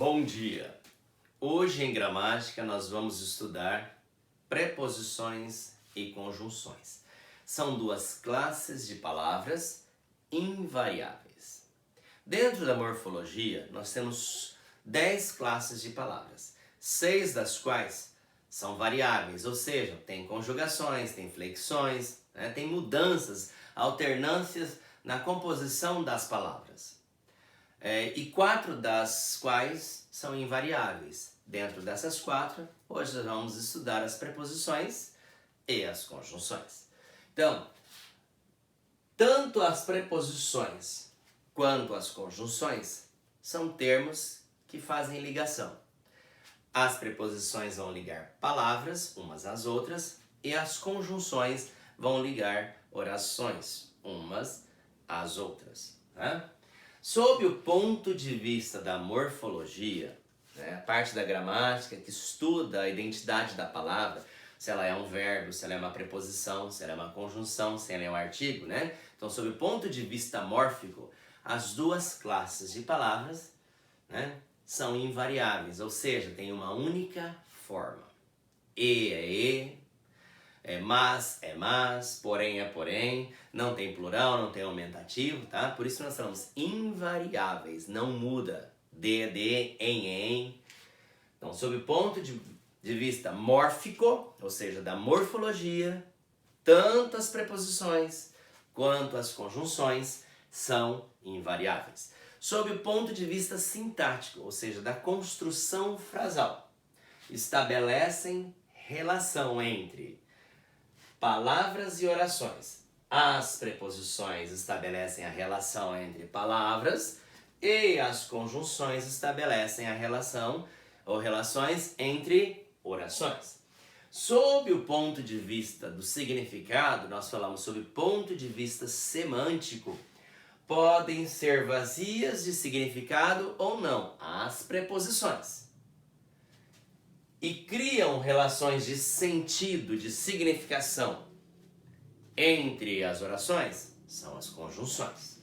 Bom dia! Hoje em gramática nós vamos estudar preposições e conjunções. São duas classes de palavras invariáveis. Dentro da morfologia nós temos 10 classes de palavras, 6 das quais são variáveis, ou seja, tem conjugações, tem flexões, tem mudanças, alternâncias na composição das palavras. E 4 das quais são invariáveis. Dentro dessas 4, hoje nós vamos estudar as preposições e as conjunções. Então, tanto as preposições quanto as conjunções são termos que fazem ligação. As preposições vão ligar palavras umas às outras e as conjunções vão ligar orações umas às outras. Sob o ponto de vista da morfologia, a parte da gramática que estuda a identidade da palavra, se ela é um verbo, se ela é uma preposição, se ela é uma conjunção, se ela é um artigo, Então, sob o ponto de vista mórfico, as duas classes de palavras, são invariáveis, ou seja, tem uma única forma. E, é mas, porém é porém, não tem plural, não tem aumentativo, tá? Por isso nós falamos invariáveis, não muda. De, em. Então, sob o ponto de vista mórfico, ou seja, da morfologia, tanto as preposições quanto as conjunções são invariáveis. Sob o ponto de vista sintático, ou seja, da construção frasal, estabelecem relação entre palavras e orações. As preposições estabelecem a relação entre palavras e as conjunções estabelecem a relação ou relações entre orações. Sob o ponto de vista do significado, nós falamos sob o ponto de vista semântico, podem ser vazias de significado ou não as preposições. E criam relações de sentido, de significação entre as orações, são as conjunções.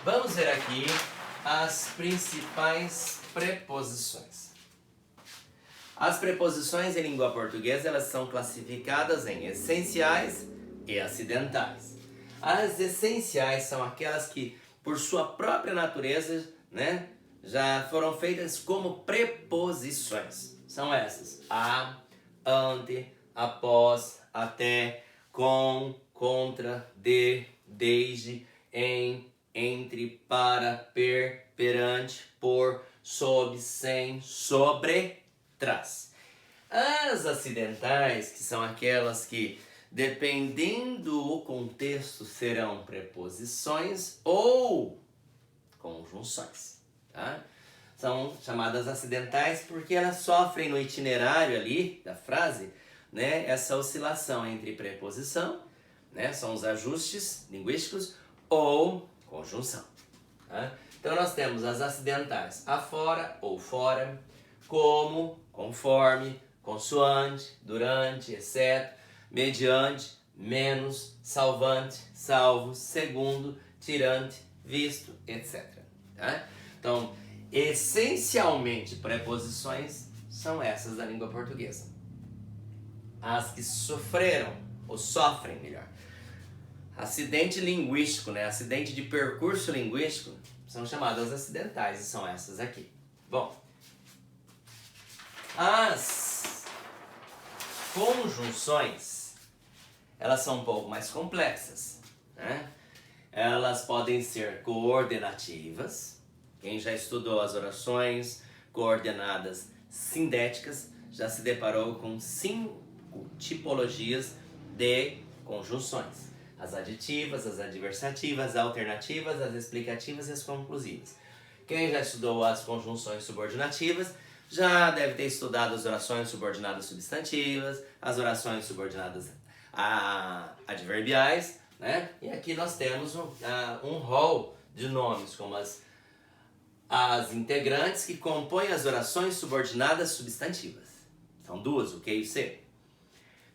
Vamos ver aqui as principais preposições. As preposições em língua portuguesa elas são classificadas em essenciais e acidentais. As essenciais são aquelas que, por sua própria natureza, já foram feitas como preposições. São essas: a, ante, após, até, com, contra, de, desde, em, entre, para, perante, por, sob, sem, sobre, trás. As acidentais, que são aquelas que, dependendo do contexto, serão preposições ou conjunções. São chamadas acidentais porque elas sofrem no itinerário ali da frase, essa oscilação entre preposição, são os ajustes linguísticos, ou conjunção. Então nós temos as acidentais: afora ou fora, como, conforme, consoante, durante, exceto, mediante, menos, salvante, salvo, segundo, tirante, visto, etc. Então, essencialmente, preposições são essas da língua portuguesa. As que sofreram, ou sofrem melhor, acidente linguístico, acidente de percurso linguístico, são chamadas acidentais e são essas aqui. Bom, as conjunções, elas são um pouco mais complexas, Elas podem ser coordenativas. Quem já estudou as orações coordenadas sindéticas já se deparou com 5 tipologias de conjunções: as aditivas, as adversativas, as alternativas, as explicativas e as conclusivas. Quem já estudou as conjunções subordinativas já deve ter estudado as orações subordinadas substantivas, as orações subordinadas adverbiais, E aqui nós temos um rol de nomes, como as integrantes que compõem as orações subordinadas substantivas. São 2, o Q e o C.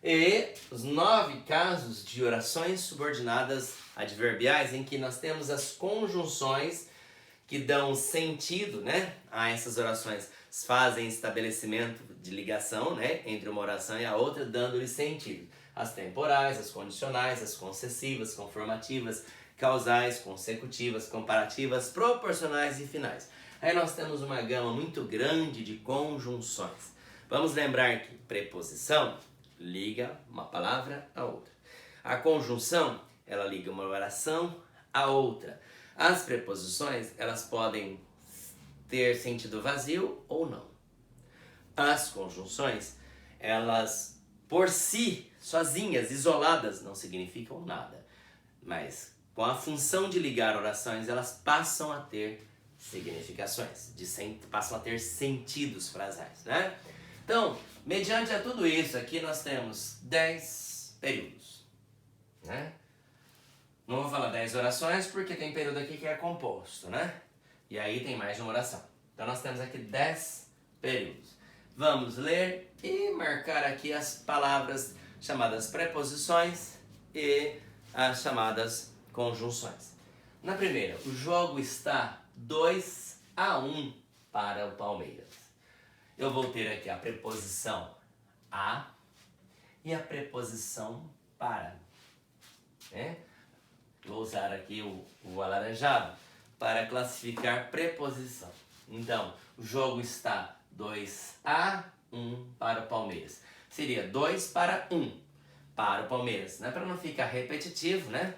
E os 9 casos de orações subordinadas adverbiais em que nós temos as conjunções que dão sentido, né, a essas orações, fazem estabelecimento de ligação, né, entre uma oração e a outra, dando-lhe sentido. As temporais, as condicionais, as concessivas, conformativas, causais, consecutivas, comparativas, proporcionais e finais. Aí nós temos uma gama muito grande de conjunções. Vamos lembrar que preposição liga uma palavra a outra. A conjunção, ela liga uma oração a outra. As preposições, elas podem ter sentido vazio ou não. As conjunções, elas por si, sozinhas, isoladas, não significam nada. Mas com a função de ligar orações, elas passam a ter significações, passam a ter sentidos frasais, né? Então, mediante a tudo isso, aqui nós temos 10 períodos, né? Não vou falar 10 orações porque tem período aqui que é composto, né? E aí tem mais de uma oração. Então nós temos aqui 10 períodos. Vamos ler e marcar aqui as palavras chamadas preposições e as chamadas conjunções. Na primeira, o jogo está 2-1 para o Palmeiras. Eu vou ter aqui a preposição a e a preposição para, né? Vou usar aqui o alaranjado para classificar preposição. Então, o jogo está 2-1 para o Palmeiras. Seria 2-1 para o Palmeiras, né? Para não ficar repetitivo, né?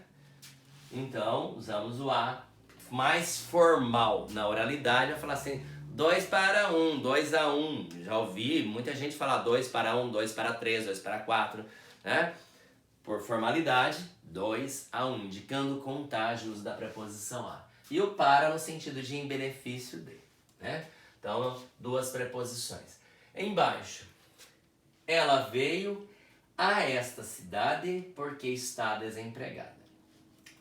Então, usamos o a mais formal na oralidade. Eu falar assim, 2-1, 2-1. Já ouvi muita gente falar 2-1, 2-3, 2-4, né? Por formalidade, 2-1, indicando contágios da preposição a. E o para no sentido de em benefício de, né? Então, duas preposições. Embaixo, ela veio a esta cidade porque está desempregada.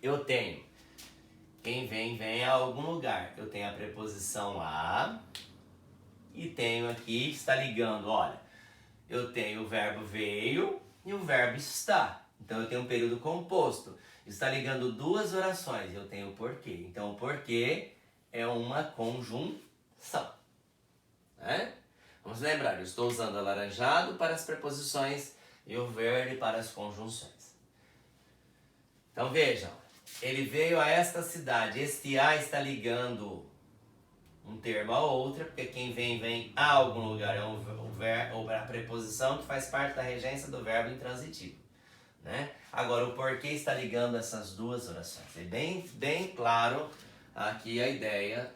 Eu tenho, quem vem a algum lugar. Eu tenho a preposição a e tenho aqui, está ligando, olha, eu tenho o verbo veio e o verbo está. Então eu tenho um período composto. Está ligando duas orações. Eu tenho o porquê. Então o porquê é uma conjunção, né? Vamos lembrar, eu estou usando o alaranjado para as preposições e o verde para as conjunções. Então vejam, ele veio a esta cidade. Este a está ligando um termo a outra, porque quem vem a algum lugar é ou a preposição que faz parte da regência do verbo intransitivo, né? Agora, o porquê está ligando essas duas orações. É bem claro aqui a ideia,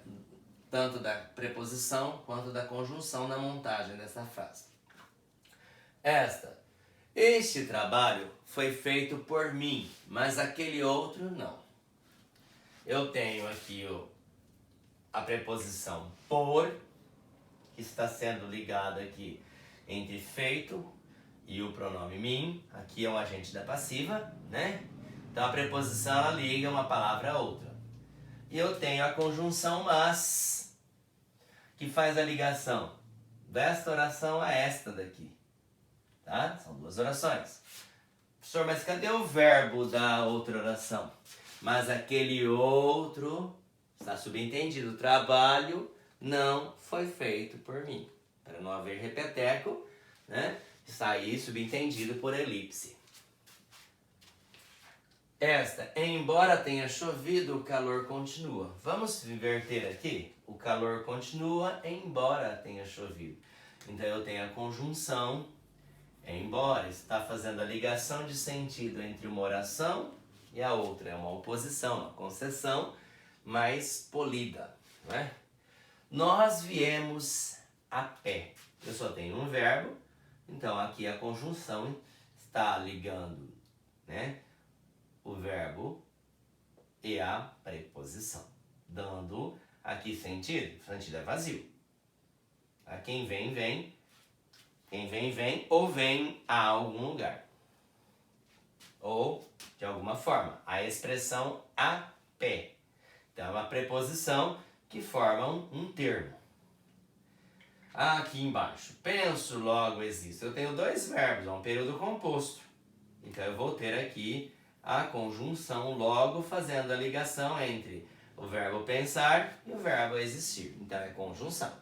tanto da preposição quanto da conjunção na montagem dessa frase. Este trabalho foi feito por mim, mas aquele outro não. Eu tenho aqui a preposição por, que está sendo ligada aqui entre feito e o pronome mim. Aqui é um agente da passiva, né? Então a preposição ela liga uma palavra a outra. E eu tenho a conjunção mas, que faz a ligação desta oração a esta daqui, tá? São duas orações. Professor, mas cadê o verbo da outra oração? Mas aquele outro, está subentendido, o trabalho não foi feito por mim. Para não haver repeteco, né? Está aí subentendido por elipse. Embora tenha chovido, o calor continua. Vamos inverter aqui? O calor continua, embora tenha chovido. Então eu tenho a conjunção, embora, está fazendo a ligação de sentido entre uma oração e a outra. É uma oposição, uma concessão mais polida, não é? Nós viemos a pé. Eu só tenho um verbo, então aqui a conjunção está ligando, né, o verbo e a preposição, dando aqui sentido. O sentido é vazio. A quem vem, ou vem a algum lugar. Ou, de alguma forma, a expressão a pé. Então é uma preposição que forma um termo. Aqui embaixo, penso, logo existo. Eu tenho dois verbos, é um período composto. Então eu vou ter aqui a conjunção logo fazendo a ligação entre o verbo pensar e o verbo existir. Então é conjunção.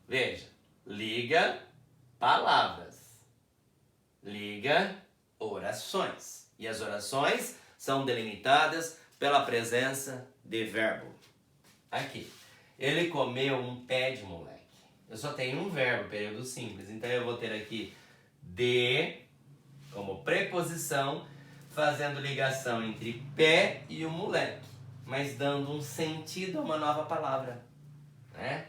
Veja, liga palavras, liga orações. E as orações são delimitadas pela presença de verbo. Aqui, ele comeu um pé de moleque. Eu só tenho um verbo, período simples, então eu vou ter aqui de como preposição, fazendo ligação entre pé e o moleque, mas dando um sentido a uma nova palavra, né?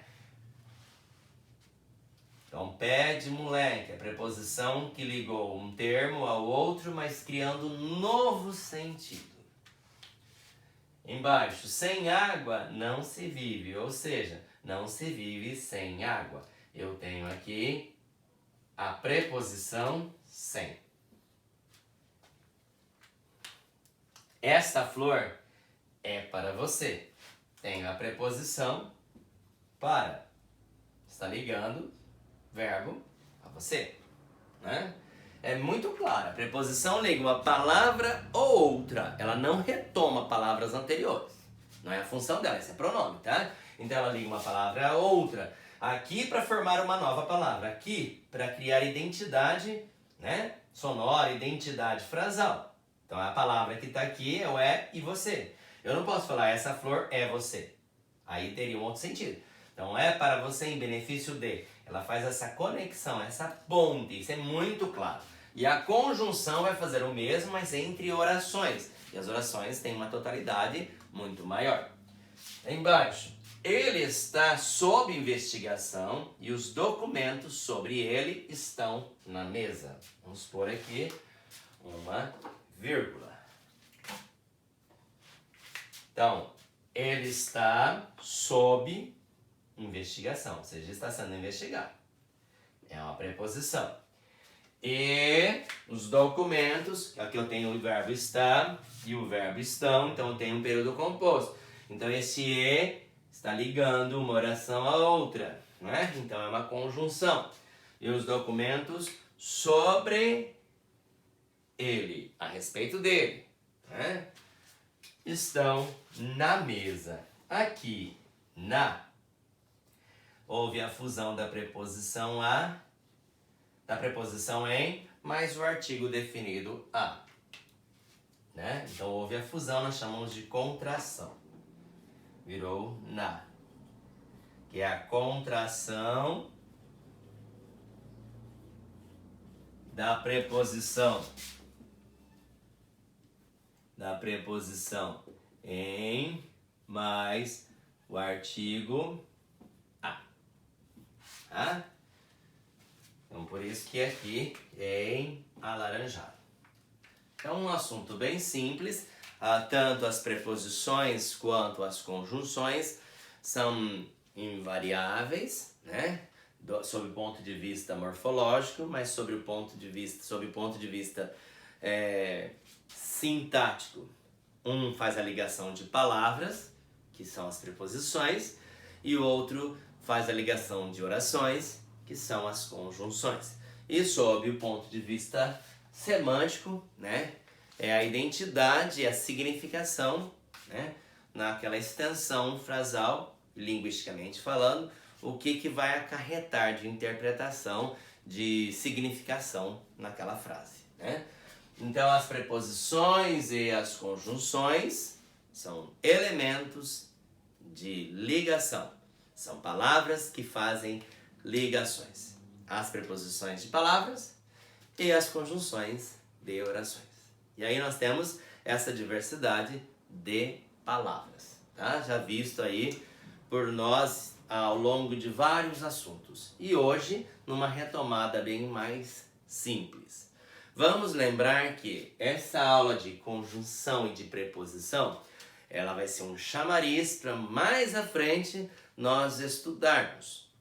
Então, pé de moleque, a preposição que ligou um termo ao outro, mas criando um novo sentido. Embaixo, sem água não se vive, ou seja, não se vive sem água. Eu tenho aqui a preposição sem. Esta flor é para você. Tenho a preposição para. Está ligando verbo a você, né? É muito claro. A preposição liga uma palavra ou outra. Ela não retoma palavras anteriores. Não é a função dela, esse é pronome, tá? Então ela liga uma palavra a outra. Aqui para formar uma nova palavra. Aqui para criar identidade, né? Sonora, identidade frasal. Então a palavra que está aqui é o é e você. Eu não posso falar essa flor é você. Aí teria um outro sentido. Então é para você em benefício de. Ela faz essa conexão, essa ponte. Isso é muito claro. E a conjunção vai fazer o mesmo, mas entre orações. E as orações têm uma totalidade muito maior. Embaixo. Ele está sob investigação e os documentos sobre ele estão na mesa. Vamos pôr aqui uma vírgula. Então, ele está sob investigação, ou seja, está sendo investigado. É uma preposição. E os documentos, aqui eu tenho o verbo estar e o verbo estão, então eu tenho um período composto. Então esse e está ligando uma oração a outra, né? Então é uma conjunção. E os documentos sobre ele, a respeito dele, né? Estão na mesa. Aqui, na. Houve a fusão da preposição a, da preposição em, mais o artigo definido a. Né? Então houve a fusão, nós chamamos de contração. Virou na. Que é a contração da preposição. Da preposição em mais o artigo a. Tá? Então por isso que aqui é em alaranjado. É um assunto bem simples, tanto as preposições quanto as conjunções são invariáveis, né? Sob o ponto de vista morfológico, mas sob o ponto de vista sintático. Um faz a ligação de palavras, que são as preposições, e o outro faz a ligação de orações, que são as conjunções. E sob o ponto de vista semântico, né, é a identidade e a significação, né, naquela extensão frasal, linguisticamente falando, o que vai acarretar de interpretação, de significação naquela frase, né? Então as preposições e as conjunções são elementos de ligação, são palavras que fazem ligações. As preposições de palavras e as conjunções de orações. E aí nós temos essa diversidade de palavras, tá? Já visto aí por nós ao longo de vários assuntos. E hoje, numa retomada bem mais simples. Vamos lembrar que essa aula de conjunção e de preposição, ela vai ser um chamariz para mais à frente nós estudarmos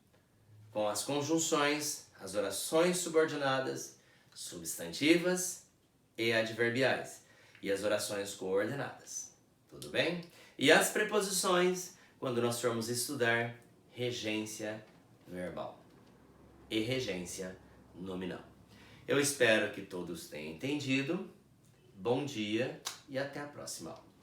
com as conjunções, as orações subordinadas, substantivas e adverbiais, e as orações coordenadas. Tudo bem? E as preposições, quando nós formos estudar regência verbal e regência nominal. Eu espero que todos tenham entendido. Bom dia e até a próxima aula.